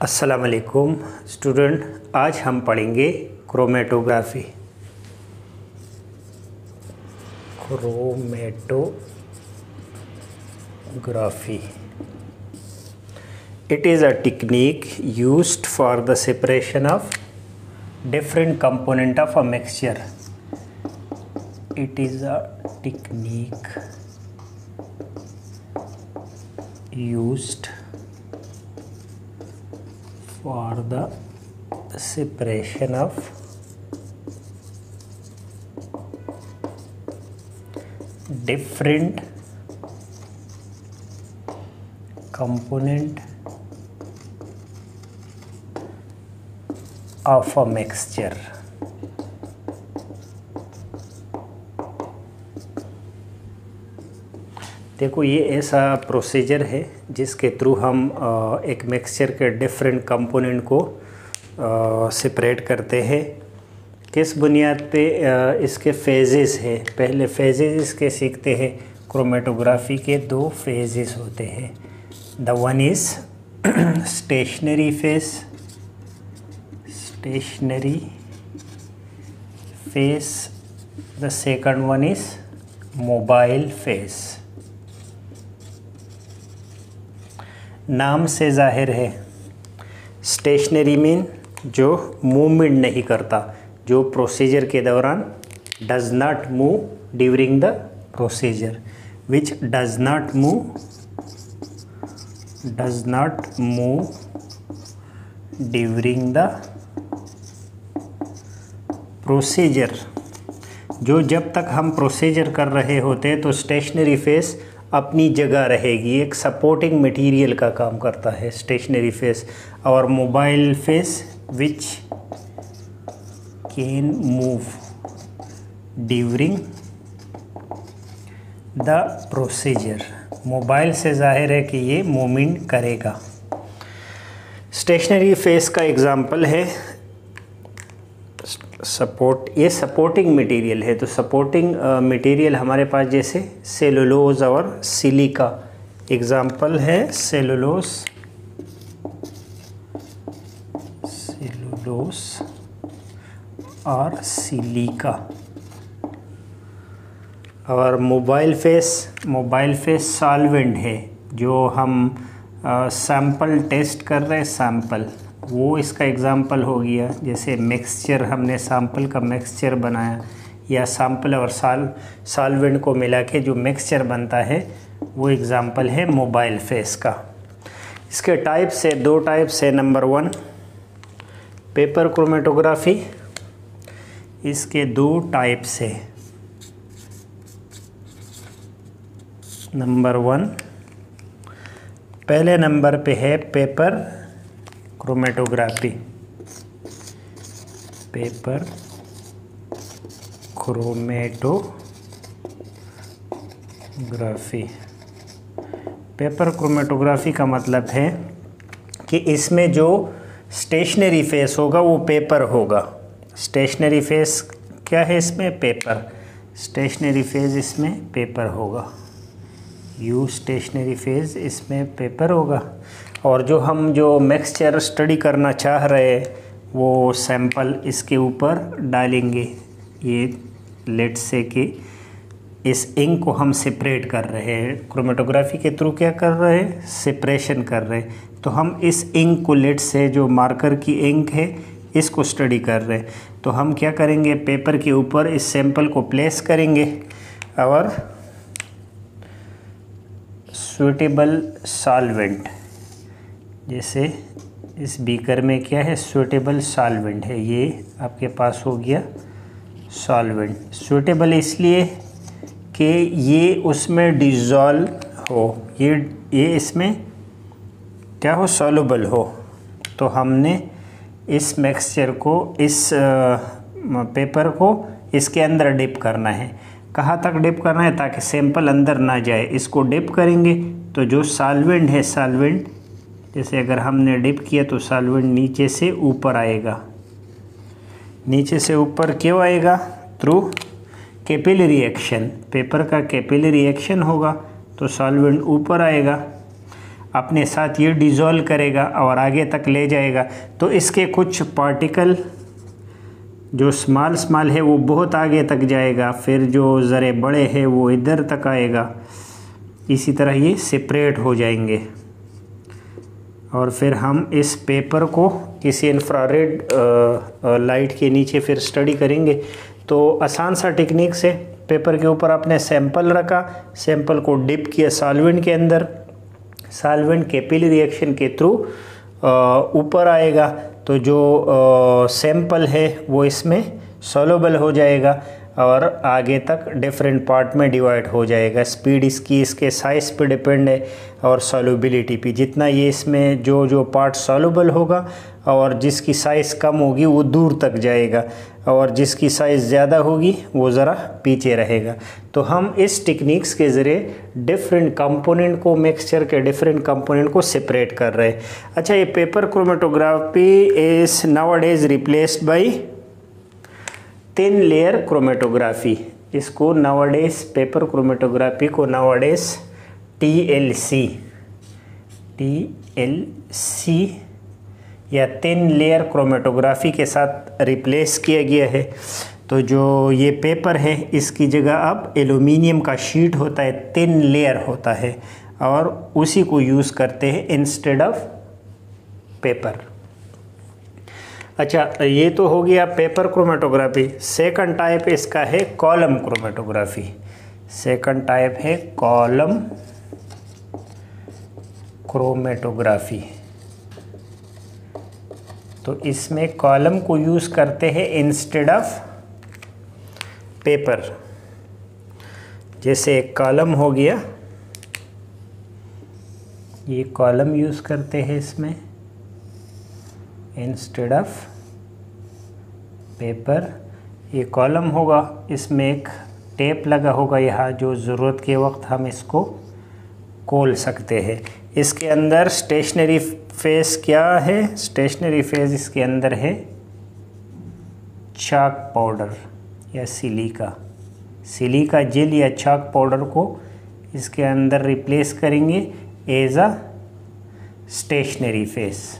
अस्सलाम वालेकुम स्टूडेंट, आज हम पढ़ेंगे chromatography. It is a technique used for the separation of different component of a mixture. It is a technique used for the separation of different component of a mixture. देखो, ये ऐसा procedure है जिसके through हम एक mixture के different component को separate करते हैं। किस बुनियाद पे इसके फेजेस है। पहले फेजेस इसके सीखते हैं। क्रोमेटोग्राफी के दो फेजेस होते हैं। The one is stationary phase, the second one is mobile phase. नाम से जाहिर है, स्टेशनरी मीन जो मूवमेंट नहीं करता, जो प्रोसीजर के दौरान does not move during the procedure, which does not move during the procedure. जो जब तक हम प्रोसीजर कर रहे होते हैं तो स्टेशनरी फेस अपनी जगह रहेगी, एक सपोर्टिंग मटेरियल का काम करता है स्टेशनरी फेस। और mobile face which can move during the procedure. Mobile से जाहिर है कि ये मूवमेंट करेगा। स्टेशनरी फेस का एग्जांपल है ये सपोर्टिंग मटेरियल है। तो सपोर्टिंग मटेरियल हमारे पास जैसे सेलुलोज और सिलिका। एग्जांपल है सेलुलोज और सिलिका। और मोबाइल फेस सॉल्वेंट है। जो हम सैंपल टेस्ट कर रहे हैं, सैंपल, वो इसका एग्जांपल हो गया। जैसे मिक्सचर, हमने सैंपल का मिक्सचर बनाया, या सैंपल और सॉल्वेंट को मिला के जो मिक्सचर बनता है, वो एग्जांपल है मोबाइल फेस का। इसके दो टाइप से। Number 1 paper chromatography. इसके दो टाइप से। नंबर 1, पहले नंबर पे है पेपर क्रोमेटोग्राफी। पेपर क्रोमेटोग्राफी का मतलब है कि इसमें जो स्टेशनरी फेस होगा वो पेपर होगा। स्टेशनरी फेस क्या है इसमें? पेपर। स्टेशनरी फेज इसमें पेपर होगा। स्टेशनरी फेज इसमें पेपर होगा। और जो मिक्सचर स्टडी करना चाह रहे हैं वो सैंपल इसके ऊपर डालेंगे। ये लेट्स से कि इस इंक को हम सेपरेट कर रहे हैं। क्रोमेटोग्राफी के थ्रू क्या कर रहे हैं? सेपरेशन कर रहे हैं। तो हम इस इंक को, लेट्स से जो मार्कर की इंक है, इसको स्टडी कर रहे हैं। तो हम क्या करेंगे? पेपर के ऊपर इस सैंपल को प्लेस करेंगे और सूटेबल सॉल्वेंट, जैसे इस बीकर में क्या है? सूटेबल सॉल्वेंट है। ये आपके पास हो गया सॉल्वेंट। सूटेबल इसलिए कि ये उसमें डिज़ोल्व हो, ये इसमें क्या हो? सॉल्युबल हो। तो हमने इस मिक्सचर को, इस पेपर को इसके अंदर डिप करना है। कहाँ तक डिप करना है? ताकि सैंपल अंदर ना जाए। इसको डिप करेंगे तो जो सॉल्वेंट है, जैसे अगर हमने डिप किया तो सॉल्वेंट नीचे से ऊपर आएगा। नीचे से ऊपर क्यों आएगा? Through capillary action. पेपर का कैपिलरी एक्शन होगा तो सॉल्वेंट ऊपर आएगा। अपने साथ ये डिज़ोल्व करेगा और आगे तक ले जाएगा। तो इसके कुछ पार्टिकल जो स्मॉल है वो बहुत आगे तक जाएगा, फिर जो ज़रे बड़े हैं वो इधर तक आएगा। इसी तरह ये सेपरेट हो जाएंगे और फिर हम इस पेपर को किसी इंफ्रारेड लाइट के नीचे फिर स्टडी करेंगे। तो आसान सा टेक्निक से पेपर के ऊपर आपने सैंपल रखा, सैंपल को डिप किया सॉल्वेंट के अंदर, सॉल्वेंट कैपिलरी रिएक्शन के थ्रू ऊपर आएगा, तो जो सैंपल है वो इसमें सॉल्युबल हो जाएगा और आगे तक डिफरेंट पार्ट में डिवाइड हो जाएगा। स्पीड इसकी इसके साइज़ पे डिपेंड है और सॉल्युबिलिटी पे। जितना ये इसमें जो पार्ट सॉल्युबल होगा और जिसकी साइज़ कम होगी वो दूर तक जाएगा और जिसकी साइज़ ज़्यादा होगी वो ज़रा पीछे रहेगा। तो हम इस टेक्निक्स के ज़रिए डिफरेंट कंपोनेंट को, मिक्सचर के डिफरेंट कंपोनेंट को सेपरेट कर रहे हैं। अच्छा, ये paper chromatography is nowadays replaced by thin layer chromatography. इसको नाउअडेज पेपर क्रोमेटोग्राफी को नाउअडेज TLC या थिन लेयर क्रोमेटोग्राफी के साथ रिप्लेस किया गया है। तो जो ये पेपर है इसकी जगह अब एल्यूमिनियम का शीट होता है, थिन लेयर होता है और उसी को यूज़ करते हैं इंस्टेड ऑफ पेपर। अच्छा, ये तो हो गया पेपर क्रोमेटोग्राफी। सेकंड टाइप इसका है कॉलम क्रोमेटोग्राफी। सेकंड टाइप है कॉलम क्रोमेटोग्राफी। तो इसमें कॉलम को यूज़ करते हैं इंस्टेड ऑफ पेपर। जैसे एक कॉलम हो गया, ये कॉलम यूज़ करते हैं इसमें इंस्टेड ऑफ पेपर। ये कॉलम होगा, इसमें एक टेप लगा होगा यहाँ, जो ज़रूरत के वक्त हम इसको खोल सकते हैं। इसके अंदर स्टेशनरी फेस क्या है? स्टेशनरी फेस इसके अंदर है चाक पाउडर या सिलिका जेल या चाक पाउडर को इसके अंदर रिप्लेस करेंगे एज अ स्टेशनरी फेस।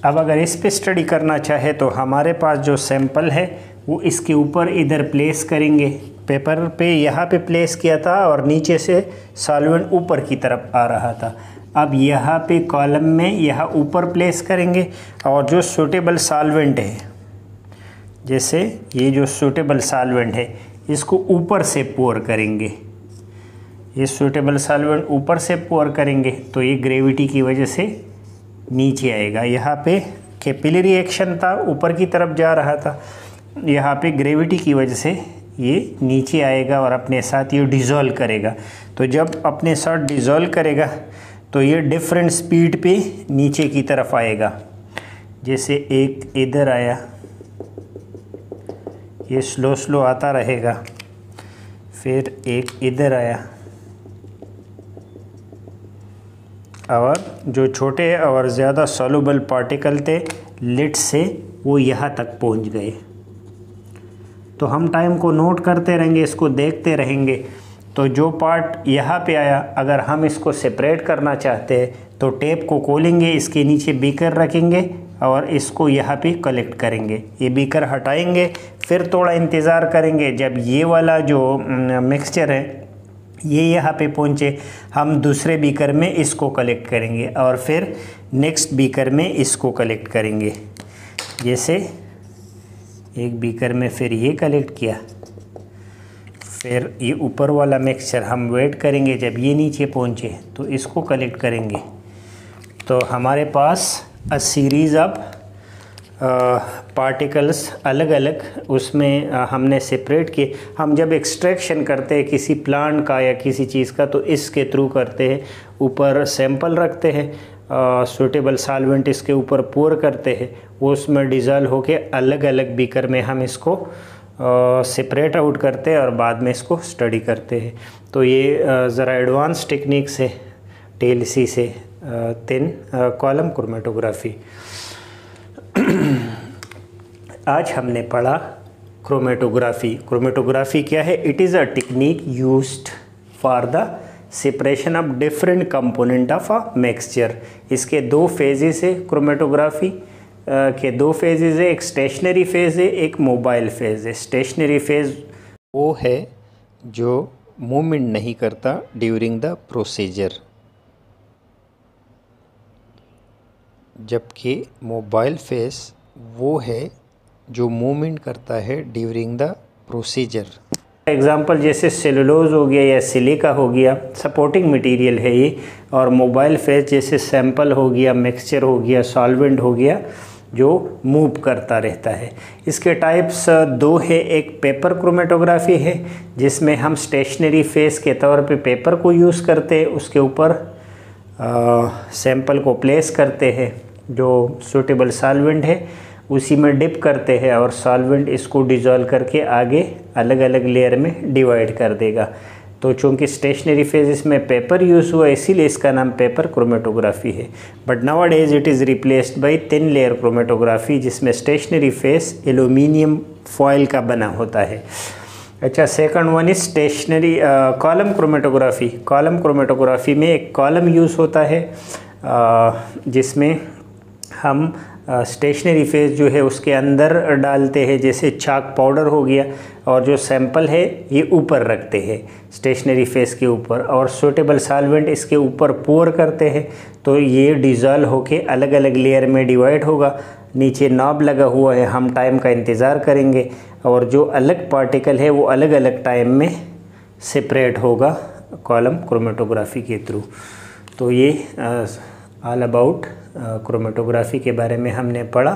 अब अगर इस पे स्टडी करना चाहे तो हमारे पास जो सैंपल है वो इसके ऊपर इधर प्लेस करेंगे। पेपर पे यहाँ पे प्लेस किया था और नीचे से सॉल्वेंट ऊपर की तरफ आ रहा था। अब यहाँ पे कॉलम में यहाँ ऊपर प्लेस करेंगे और जो सूटेबल सॉल्वेंट है, जैसे ये जो सूटेबल सॉल्वेंट है इसको ऊपर से पोर करेंगे। ये सूटेबल सॉल्वेंट ऊपर से पोर करेंगे तो ये ग्रेविटी की वजह से नीचे आएगा। यहाँ पे कैपिलरी एक्शन था, ऊपर की तरफ जा रहा था, यहाँ पे ग्रेविटी की वजह से ये नीचे आएगा और अपने साथ ये डिज़ोल्व करेगा। तो जब अपने साथ डिज़ोल्व करेगा तो ये डिफरेंट स्पीड पे नीचे की तरफ आएगा। जैसे एक इधर आया, ये स्लो आता रहेगा, फिर एक इधर आया और जो छोटे और ज़्यादा सॉल्युबल पार्टिकल थे लिड से वो यहाँ तक पहुँच गए। तो हम टाइम को नोट करते रहेंगे, इसको देखते रहेंगे। तो जो पार्ट यहाँ पे आया, अगर हम इसको सेपरेट करना चाहते हैं तो टेप को खोलेंगे, इसके नीचे बीकर रखेंगे और इसको यहाँ पे कलेक्ट करेंगे। ये बीकर हटाएंगे, फिर थोड़ा इंतज़ार करेंगे जब ये वाला जो मिक्सचर है ये यहाँ पे पहुँचे, हम दूसरे बीकर में इसको कलेक्ट करेंगे और फिर नेक्स्ट बीकर में इसको कलेक्ट करेंगे। जैसे एक बीकर में फिर ये कलेक्ट किया, फिर ये ऊपर वाला मिक्सचर हम वेट करेंगे जब ये नीचे पहुँचे तो इसको कलेक्ट करेंगे। तो हमारे पास अ सीरीज़ ऑफ पार्टिकल्स अलग अलग उसमें हमने सेपरेट किए। हम जब एक्सट्रैक्शन करते हैं किसी प्लांट का या किसी चीज़ का तो इसके थ्रू करते हैं। ऊपर सैंपल रखते हैं, सूटेबल सॉल्वेंट इसके ऊपर पोर करते हैं, वो उसमें डिज़ोल्व होके अलग अलग बीकर में हम इसको सेपरेट आउट करते हैं और बाद में इसको स्टडी करते हैं। तो ये ज़रा एडवांस टेक्निक्स है TLC से थिन कॉलम क्रोमेटोग्राफी। आज हमने पढ़ा क्रोमेटोग्राफी। क्रोमेटोग्राफी क्या है? It is a technique used for the separation of different component of a mixture. इसके दो फेजेस है, क्रोमेटोग्राफी के दो फेजेस है, एक स्टेशनरी फेज है, एक मोबाइल फेज है। स्टेशनरी फेज वो है जो मूवमेंट नहीं करता ड्यूरिंग द प्रोसीजर, जबकि मोबाइल फेज वो है जो मूवमेंट करता है ड्यूरिंग द प्रोसीजर। एग्जाम्पल जैसे सेलुलोज हो गया या सिलिका हो गया, सपोर्टिंग मटेरियल है ये। और मोबाइल फेज जैसे सैंपल हो गया, मिक्सचर हो गया, सॉल्वेंट हो गया, जो मूव करता रहता है। इसके टाइप्स दो है, एक पेपर क्रोमेटोग्राफी है जिसमें हम स्टेशनरी फेज के तौर पे पेपर को यूज़ करते हैं, उसके ऊपर सैंपल को प्लेस करते हैं, जो सूटेबल सॉल्वेंट है उसी में डिप करते हैं और सॉल्वेंट इसको डिज़ोल्व करके आगे अलग अलग लेयर में डिवाइड कर देगा। तो चूँकि स्टेशनरी फेज इसमें पेपर यूज़ हुआ इसीलिए इसका नाम पेपर क्रोमेटोग्राफी है। But now days it is replaced by thin layer chromatography जिसमें स्टेशनरी फेज एल्यूमिनियम फॉयल का बना होता है। अच्छा, second one is stationary column chromatography. Column chromatography में एक कॉलम यूज़ होता है जिसमें हम स्टेशनरी फेज जो है उसके अंदर डालते हैं, जैसे चाक पाउडर हो गया, और जो सैंपल है ये ऊपर रखते हैं स्टेशनरी फेज के ऊपर, और सूटेबल सॉल्वेंट इसके ऊपर पोर करते हैं तो ये डिज़ोल्व होके अलग अलग लेयर में डिवाइड होगा। नीचे नॉब लगा हुआ है, हम टाइम का इंतज़ार करेंगे और जो अलग पार्टिकल है वो अलग अलग टाइम में सेपरेट होगा कॉलम क्रोमेटोग्राफी के थ्रू। तो ये ऑल अबाउट क्रोमेटोग्राफी के बारे में हमने पढ़ा।